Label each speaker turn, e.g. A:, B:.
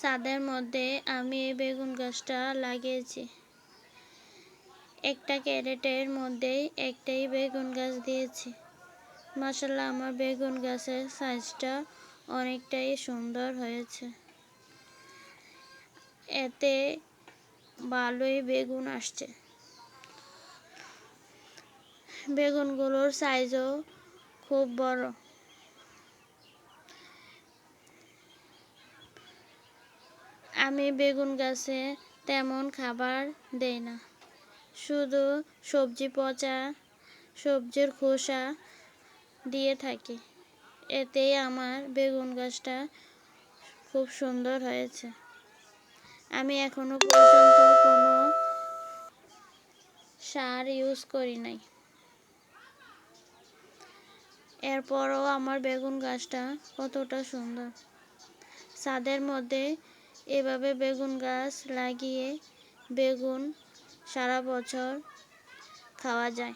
A: ছাদের মধ্যে আমি এই বেগুন গাছটা লাগিয়েছি। একটা ক্যারেটের মধ্যেই একটাই বেগুন গাছ দিয়েছি। মাশাআল্লাহ, আমার বেগুন গাছের সাইজটা অনেকটাই সুন্দর হয়েছে। এতে ভালোই বেগুন আসছে। বেগুনগুলোর সাইজও খুব বড়। আমি বেগুন গাছে তেমন খাবার দেই না, শুধু সবজি পচা সবজির খোসা দিয়ে থাকি। এতেই আমার বেগুন গাছটা খুব সুন্দর হয়েছে। আমি এখনো পর্যন্ত কোনো সার ইউজ করি নাই। এরপরও আমার বেগুন গাছটা কতটা সুন্দর। ছাদের মধ্যে এভাবে বেগুন গাছ লাগিয়ে বেগুন সারা বছর খাওয়া যায়।